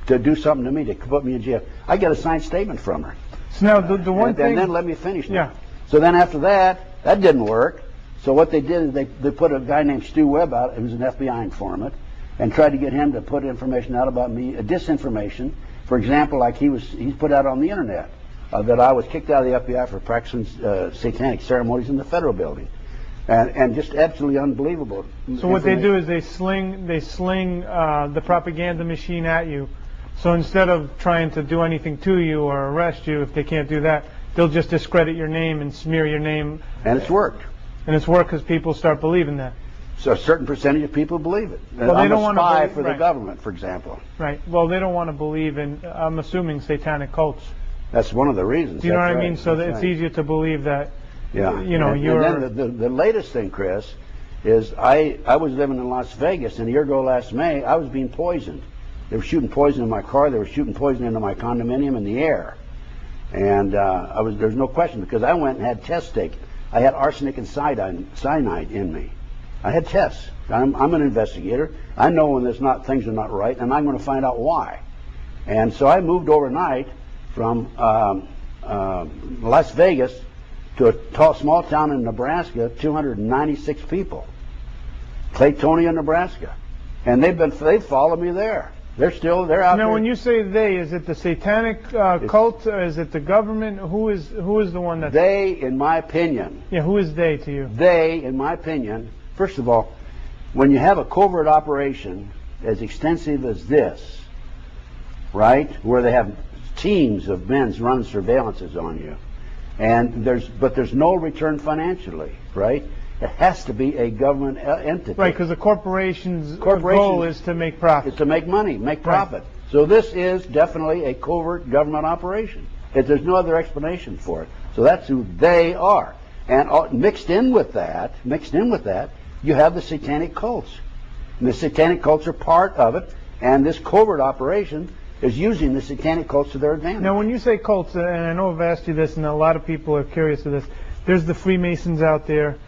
to do something to me, to put me in jail. I got a signed statement from her. So now the one thing... And then let me finish now. Yeah. So then after that didn't work. So what they did is they put a guy named Stu Webb out, who was an FBI informant, and tried to get him to put information out about me, disinformation. For example, like he's put out on the internet that I was kicked out of the FBI for practicing satanic ceremonies in the federal building, and just absolutely unbelievable. So what they do is they sling the propaganda machine at you. So instead of trying to do anything to you or arrest you, if they can't do that, they'll just discredit your name and smear your name. And it's worked. And it's worked because people start believing that. So a certain percentage of people believe it. Well, I'm they don't a want to spy believe, for the government, for example. Right. Well, they don't want to believe in, I'm assuming, satanic cults. That's one of the reasons. Do you know what I right. mean? So that it's easier to believe that, yeah. you're... And then the latest thing, Chris, is I was living in Las Vegas, and a year ago last May, I was being poisoned. They were shooting poison in my car. They were shooting poison into my condominium in the air. And there's no question, because I went and had tests taken. I had arsenic and cyanide in me. I had tests. I'm an investigator. I know when things are not right, and I'm going to find out why. And so I moved overnight from Las Vegas to a small town in Nebraska, 296 people, Claytonia, Nebraska, and they followed me there. They're out there. Now, when you say they, is it the satanic cult? Is it the government? Who is the one that? They, in my opinion. Yeah, who is they to you? They, in my opinion, first of all, when you have a covert operation as extensive as this, right, where they have teams of men running surveillances on you, and there's no return financially, right? It has to be a government entity. Right, because the corporation's goal is to make profit. It's to make money, make profit. Right. So this is definitely a covert government operation. There's no other explanation for it. So that's who they are. And mixed in with that, you have the satanic cults. And the satanic cults are part of it, and this covert operation is using the satanic cults to their advantage. Now, when you say cults, and I know I've asked you this, and a lot of people are curious of this, there's the Freemasons out there.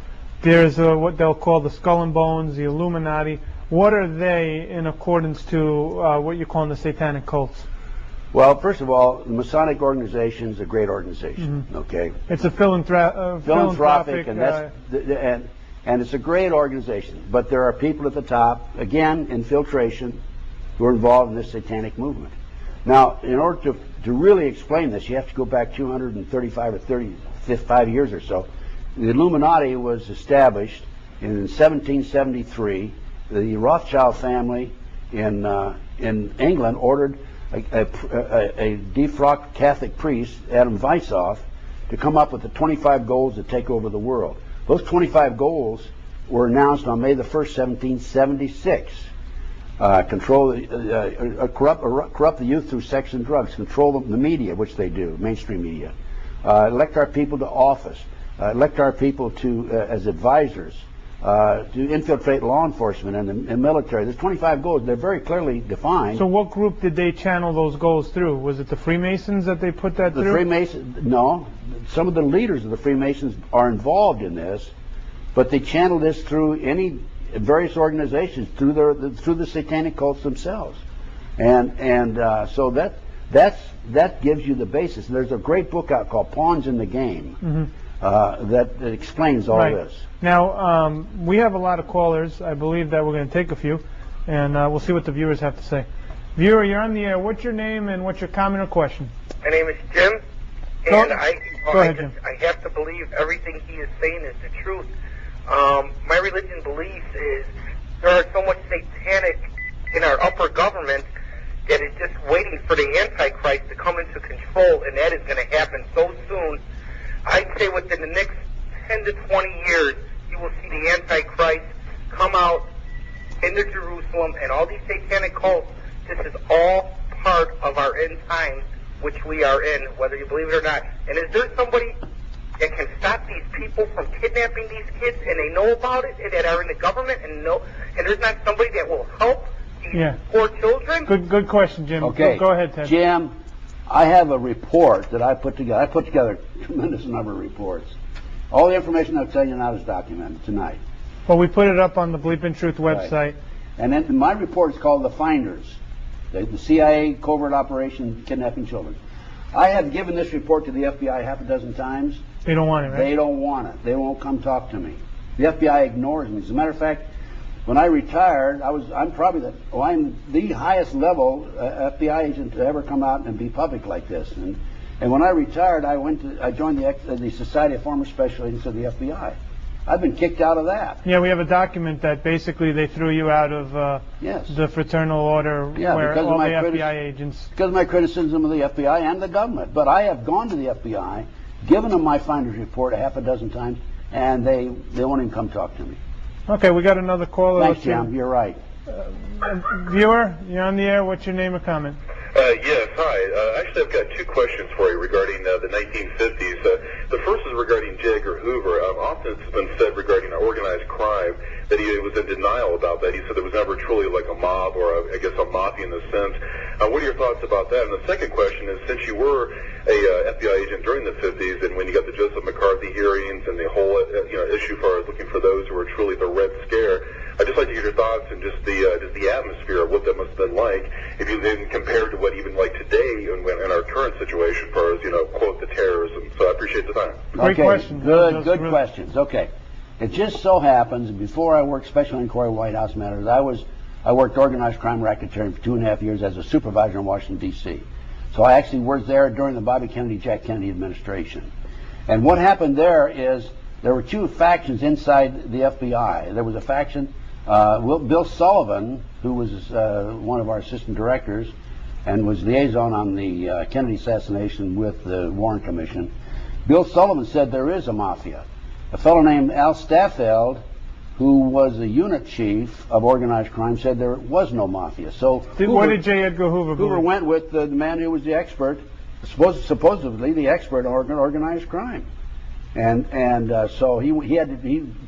There's what they'll call the Skull and Bones, the Illuminati. What are they in accordance to what you call the satanic cults? Well, first of all, the Masonic organization is a great organization. Mm-hmm. Okay, it's a philanthropic, and it's a great organization. But there are people at the top, again, infiltration, who are involved in this satanic movement. Now, in order to really explain this, you have to go back 235 or 35 years or so. The Illuminati was established in 1773. The Rothschild family in England ordered a defrocked Catholic priest, Adam Weishaupt, to come up with the 25 goals to take over the world. Those 25 goals were announced on May the 1st, 1776. Corrupt the youth through sex and drugs. Control the media, which they do, mainstream media. Elect our people to office. Elect our people as advisors, to infiltrate law enforcement and military. There's 25 goals. They're very clearly defined. So what group did they channel those goals through? Was it the Freemasons that they put that through? The Freemasons, no. Some of the leaders of the Freemasons are involved in this, but they channel this through various organizations, through the satanic cults themselves. So that gives you the basis. And there's a great book out called Pawns in the Game. Mm-hmm. That explains all this. Now, we have a lot of callers. I believe that we're going to take a few, and we'll see what the viewers have to say. Viewer, you're on the air. What's your name and what's your comment or question? My name is Jim, and I have to believe everything he is saying is the truth. My religion believes is there are so much satanic in our upper government that it's just waiting for the Antichrist to come into control, and that is going to happen so soon. I'd say within the next 10 to 20 years, you will see the Antichrist come out into Jerusalem, and all these satanic cults. This is all part of our end times, which we are in, whether you believe it or not. And is there somebody that can stop these people from kidnapping these kids, and they know about it, and that are in the government, and there's not somebody that will help Yeah. poor children? Good question, Jim. Okay. Go ahead, Ted. Jim, I have a report that I put together. I put together a tremendous number of reports. All the information I'll tell you now is documented tonight. Well, we put it up on the Bleepin' Truth website. Right. And then my report is called The Finders, the CIA covert operation kidnapping children. I have given this report to the FBI half a dozen times. They don't want it, right? They don't want it. They won't come talk to me. The FBI ignores me. As a matter of fact, when I retired, I'm the highest level FBI agent to ever come out and be public like this. And when I retired, I joined the Society of Former Special Agents of the FBI. I've been kicked out of that. Yeah, we have a document that basically they threw you out of the fraternal order where all the FBI agents... Because of my criticism of the FBI and the government. But I have gone to the FBI, given them my finder's report a half a dozen times, and they won't even come talk to me. Okay, we got another caller. Thanks, Jim. You're right. Viewer, you're on the air. What's your name or comment? Yes, hi. Actually, I've got two questions for you regarding the 1950s. The first is regarding J. Edgar Hoover. Often it's been said regarding organized crime that he was in denial about that. He said there was never truly like a mob or, I guess, a mafia in the sense. What are your thoughts about that? And the second question is, since you were a FBI agent during the 50s and when you got the Joseph McCarthy hearings and the whole issue for looking for those who were truly the Red Scare, I'd just like to get your thoughts and just the atmosphere of what that must have been like, if you then compared to what even like today in our current situation, as far as quote the terrorism. So I appreciate the time. Great question. Good questions. Okay, it just so happens before I worked Special Inquiry White House Matters, I worked organized crime racketeering for 2.5 years as a supervisor in Washington D.C. So I actually worked there during the Bobby Kennedy, Jack Kennedy administration. And what happened there is there were two factions inside the FBI. There was a faction. Bill Sullivan, who was one of our assistant directors and was liaison on the Kennedy assassination with the Warren Commission, Bill Sullivan said there is a mafia. A fellow named Al Staffeld, who was the unit chief of organized crime, said there was no mafia. So what did J. Edgar Hoover believe? Hoover went with the man who was the expert, supposedly the expert on organized crime. And so he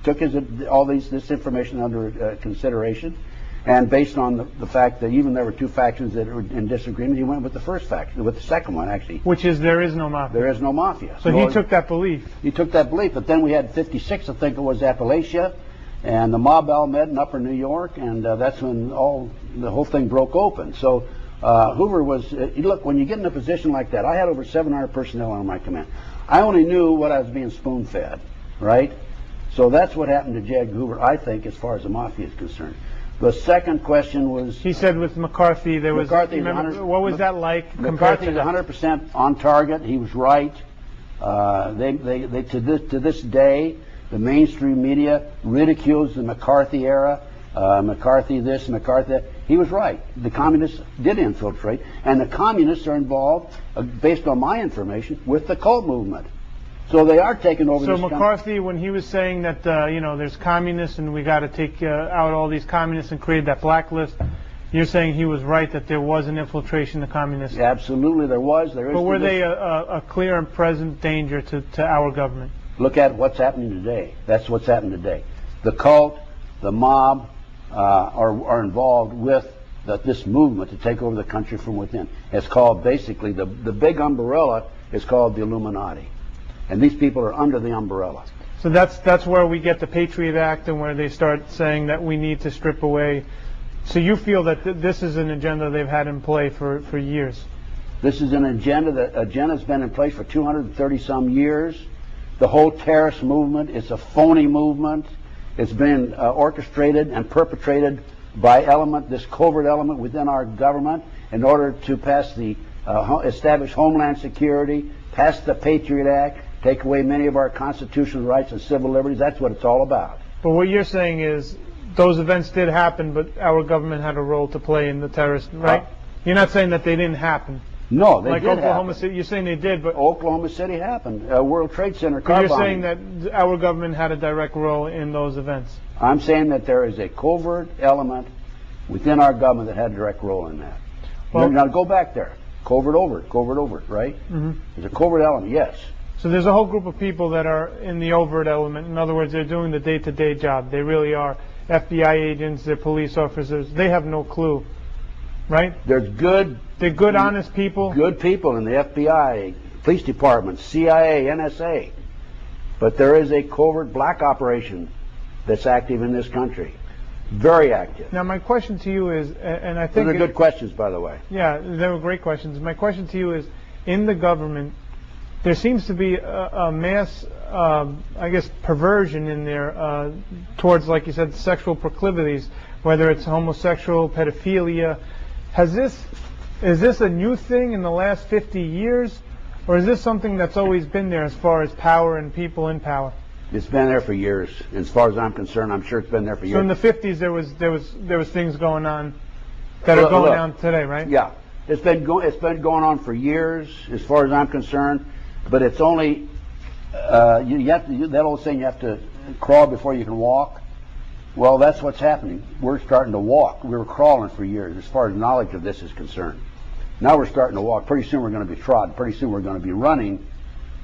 took this information under consideration, and based on the fact that even there were two factions that were in disagreement, he went with the first faction, with the second one actually. Which is there is no mafia. There is no mafia. So he took that belief. He took that belief, but then we had 56, I think it was, Appalachia, and the mob all met in Upper New York, and that's when the whole thing broke open. So Hoover was look, when you get in a position like that, I had over 700 personnel under my command. I only knew what I was being spoon-fed, right? So that's what happened to J. Edgar Hoover, I think, as far as the mafia is concerned. The second question was... He said with McCarthy, there was... What was that like? McCarthy was 100% on target. He was right. To this day, the mainstream media ridicules the McCarthy era. McCarthy this, McCarthy that. He was right. The communists did infiltrate, and the communists are involved, based on my information, with the cult movement. So they are taking over. So McCarthy, when he was saying that there's communists and we got to take out all these communists and create that blacklist, you're saying he was right that there was an infiltration of communists? Yeah, absolutely, there was. There is. But were they a clear and present danger to our government? Look at what's happening today. That's what's happening today. The cult, the mob are involved with this movement to take over the country from within. It's called, basically, the big umbrella is called the Illuminati. And these people are under the umbrella. So that's where we get the Patriot Act and where they start saying that we need to strip away. So you feel that this is an agenda they've had in play for years? This is an agenda has been in place for 230-some years. The whole terrorist movement is a phony movement. It's been orchestrated and perpetrated by this covert element within our government in order to pass establish Homeland Security, pass the Patriot Act, take away many of our constitutional rights and civil liberties. That's what it's all about. But what you're saying is those events did happen, but our government had a role to play in the terrorist, right? You're not saying that they didn't happen. No, they like did Oklahoma happen. City. You're saying they did, but Oklahoma City happened. World Trade Center car bombing. You're saying that our government had a direct role in those events. I'm saying that there is a covert element within our government that had a direct role in that. Well, now go back there. Covert overt, right? Mm-hmm. There's a covert element, yes. So there's a whole group of people that are in the overt element. In other words, they're doing the day-to-day job. They really are. FBI agents, they're police officers. They have no clue, right? They're good, honest people. Good people in the FBI, police department, CIA, NSA. But there is a covert black operation that's active in this country. Very active. Now, my question to you is, and I think those are good questions, by the way. Yeah, they were great questions. My question to you is, in the government, there seems to be a mass, I guess, perversion in there towards, like you said, sexual proclivities, whether it's homosexual, pedophilia. Is this a new thing in the last 50 years, or is this something that's always been there as far as power and people in power? It's been there for years. As far as I'm concerned, I'm sure it's been there for years. So in the 50s, there was things going on that are going on today, right? Yeah, it's been going on for years, as far as I'm concerned. But it's only that old saying, you have to crawl before you can walk. Well, that's what's happening. We're starting to walk. We were crawling for years, as far as knowledge of this is concerned. Now we're starting to walk. Pretty soon we're going to be trotting. Pretty soon we're going to be running,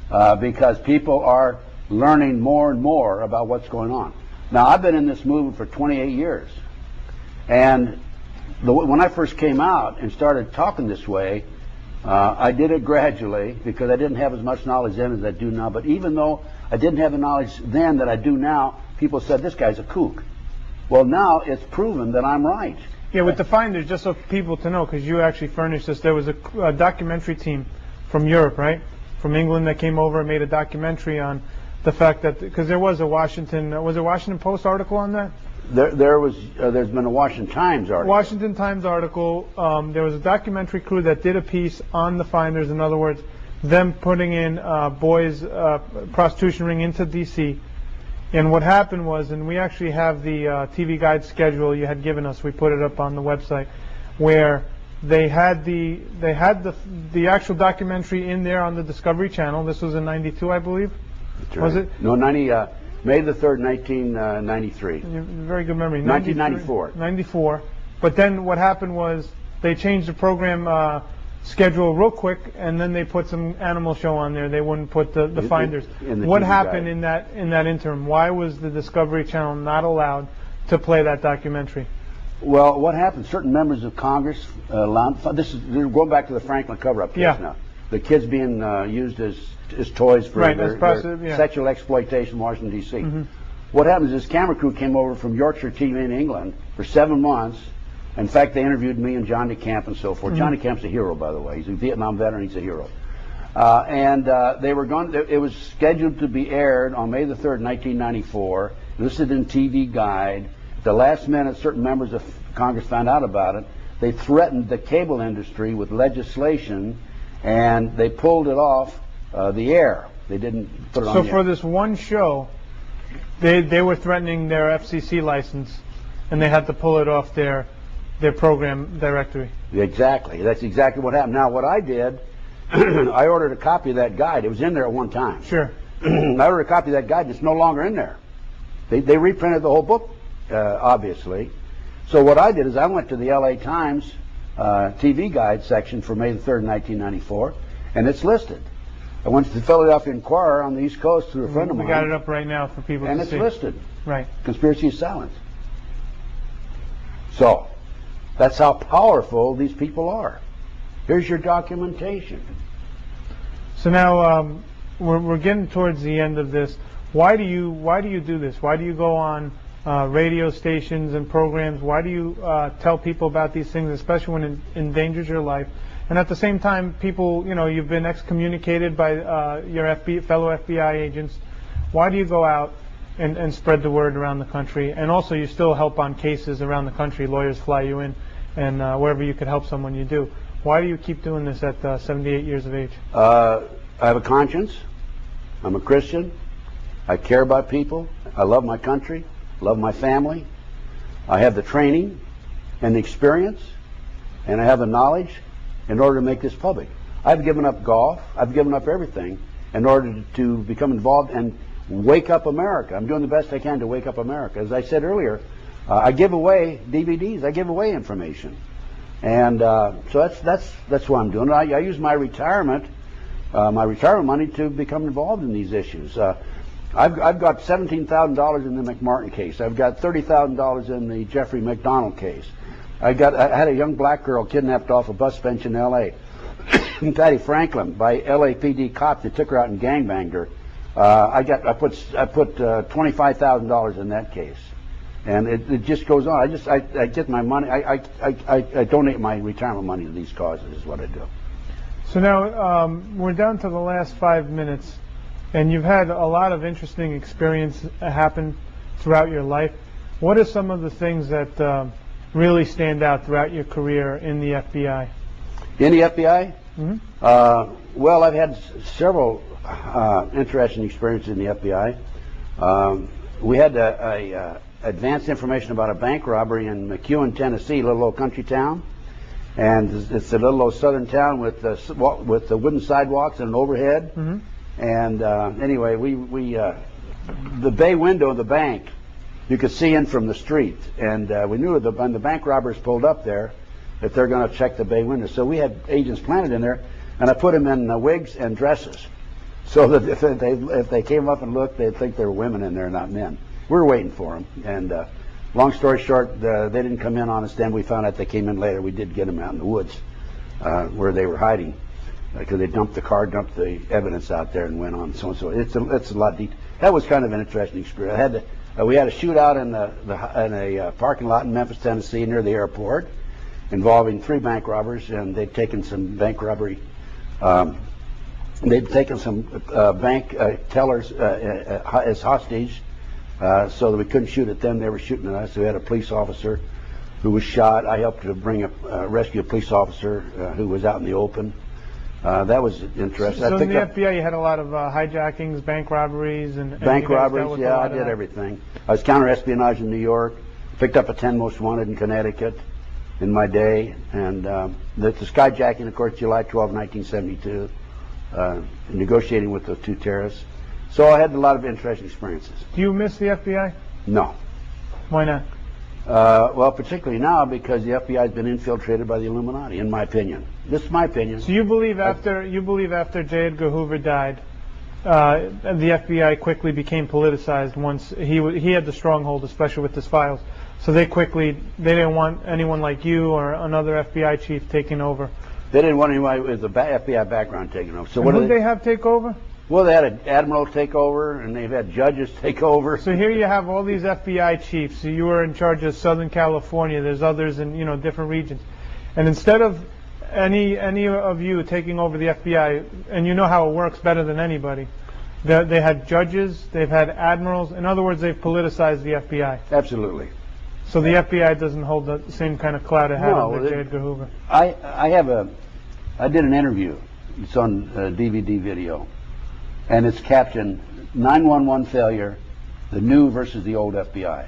because people are learning more and more about what's going on. Now, I've been in this movement for 28 years, and when I first came out and started talking this way, I did it gradually because I didn't have as much knowledge then as I do now. But even though I didn't have the knowledge then that I do now, people said, this guy's a kook. Well, now it's proven that I'm right. Yeah, with the finders, just so people to know, because you actually furnished us, there was a documentary team from Europe, right? From England that came over and made a documentary on the fact that, because there was a Washington Post article on that? There's been a Washington Times article. Washington Times article. There was a documentary crew that did a piece on the finders. In other words, them putting in boys' prostitution ring into D.C. And what happened was, and we actually have the TV Guide schedule you had given us. We put it up on the website, where they had the actual documentary in there on the Discovery Channel. This was in '92, I believe. Right. Was it? No, May the 3rd, 1993. Very good memory. 1994. 94. But then what happened was they changed the program schedule real quick, and then they put some animal show on there. They wouldn't put the finders. What happened in that interim? Why was the Discovery Channel not allowed to play that documentary? Well, what happened? Certain members of Congress allowed. We're going back to the Franklin cover-up case now. The kids being used as toys for their sexual exploitation in Washington, D.C. Mm-hmm. What happens is this camera crew came over from Yorkshire TV in England for 7 months. In fact, they interviewed me and Johnny Camp and so forth. Mm-hmm. Johnny Camp's a hero, by the way. He's a Vietnam veteran. He's a hero. They were going. It was scheduled to be aired on May the 3rd, 1994. Listed in TV Guide. At the last minute, certain members of Congress found out about it. They threatened the cable industry with legislation, and they pulled it off the air. They didn't put it on the air. So for this one show, they were threatening their FCC license, and they had to pull it off their program directory. Exactly. That's exactly what happened. Now, what I did, I ordered a copy of that guide. It was in there at one time. Sure. I ordered a copy of that guide. It's no longer in there. They reprinted the whole book, obviously. So what I did is I went to the LA Times TV Guide section for May the 3rd, 1994, and it's listed. I went to the Philadelphia Inquirer on the East Coast through a friend of mine. We got it up right now for people to see. And it's listed. Right. Conspiracy is silent. So, that's how powerful these people are. Here's your documentation. So now we're getting towards the end of this. Why do you do this? Why do you go on radio stations and programs? Why do you tell people about these things, especially when it endangers your life? And at the same time, people, you've been excommunicated by your fellow FBI agents. Why do you go out and spread the word around the country? And also, you still help on cases around the country. Lawyers fly you in, and wherever you could help someone, you do. Why do you keep doing this at 78 years of age? I have a conscience. I'm a Christian. I care about people. I love my country. Love my family. I have the training and the experience, and I have the knowledge in order to make this public. I've given up golf. I've given up everything in order to become involved and wake up America. I'm doing the best I can to wake up America. As I said earlier, I give away DVDs. I give away information, and so that's what I'm doing. I use my retirement money to become involved in these issues. I've got $17,000 in the McMartin case. I've got $30,000 in the Jeffrey McDonald case. I had a young black girl kidnapped off a bus bench in L.A. Patty Franklin by LAPD cops. They took her out and gangbanged her. I put $25,000 in that case, and it just goes on. I get my money. I donate my retirement money to these causes. Is what I do. So now we're down to the last 5 minutes, and you've had a lot of interesting experience happen throughout your life. What are some of the things that really stand out throughout your career in the FBI? In the FBI? Mm-hmm. Well, I've had several interesting experiences in the FBI. We had advanced information about a bank robbery in McEwen, Tennessee, a little old country town. And it's a little old southern town with the wooden sidewalks and an overhead. Mm-hmm. And anyway, the bay window of the bank, you could see in from the street. And we knew that when the bank robbers pulled up there, that they're going to check the bay window. So we had agents planted in there, and I put them in wigs and dresses, so that if they came up and looked, they'd think there were women in there, not men. We were waiting for them, and long story short, they didn't come in on us then. We found out they came in later. We did get them out in the woods where they were hiding, because they dumped the evidence out there and went on. So it's a lot deep. That was kind of an interesting experience. We had a shootout in a parking lot in Memphis, Tennessee, near the airport, involving 3 bank robbers, and they'd taken some bank robbery. They'd taken some bank tellers as hostage, so that we couldn't shoot at them. They were shooting at us. We had a police officer who was shot. I helped to rescue a police officer who was out in the open. That was interesting. So in the FBI, you had a lot of hijackings, bank robberies, and bank robberies. Yeah, I did everything. I was counter-espionage in New York. Picked up a 10 most wanted in Connecticut in my day, and the skyjacking, of course, July 12, 1972, negotiating with those 2 terrorists. So I had a lot of interesting experiences. Do you miss the FBI? No. Why not? Well, particularly now, because the FBI has been infiltrated by the Illuminati, in my opinion. This is my opinion. So you believe after J. Edgar Hoover died, the FBI quickly became politicized once he had the stronghold, especially with his files. So they didn't want anyone like you or another FBI chief taking over. They didn't want anyone with a FBI background taking over. So what did they have take over? Well, they had an admiral take over, and they've had judges take over. So here you have all these FBI chiefs. So you were in charge of Southern California. There's others in different regions, and instead of any of you taking over the FBI, and you know how it works better than anybody, they had judges, they've had admirals. In other words, they've politicized the FBI. Absolutely. So the FBI doesn't hold the same kind of clout it had under J. Edgar Hoover. I did an interview. It's on DVD video, and it's captioned 911 failure, the new versus the old FBI.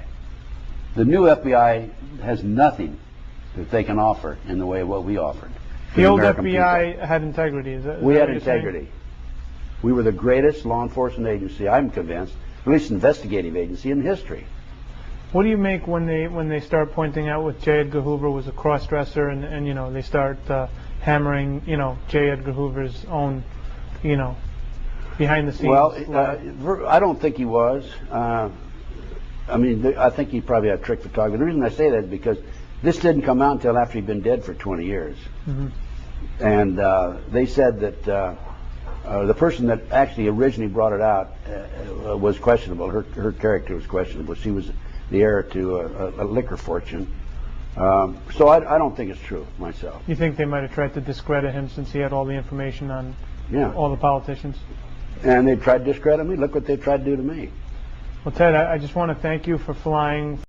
The new FBI has nothing that they can offer in the way of what we offered. The old FBI had integrity. We had integrity. We were the greatest law enforcement agency, I'm convinced, at least investigative agency in history. What do you make when they start pointing out what J. Edgar Hoover was a cross-dresser, and they start hammering J. Edgar Hoover's own behind the scenes? Well, I don't think he was. I think he probably had trick photography. The reason I say that is because this didn't come out until after he'd been dead for 20 years. Mm-hmm. And they said that the person that actually originally brought it out was questionable. Her character was questionable. She was the heir to a liquor fortune. So I don't think it's true myself. You think they might have tried to discredit him since he had all the information on all the politicians? And they tried to discredit me. Look what they tried to do to me. Well, Ted, I just want to thank you for flying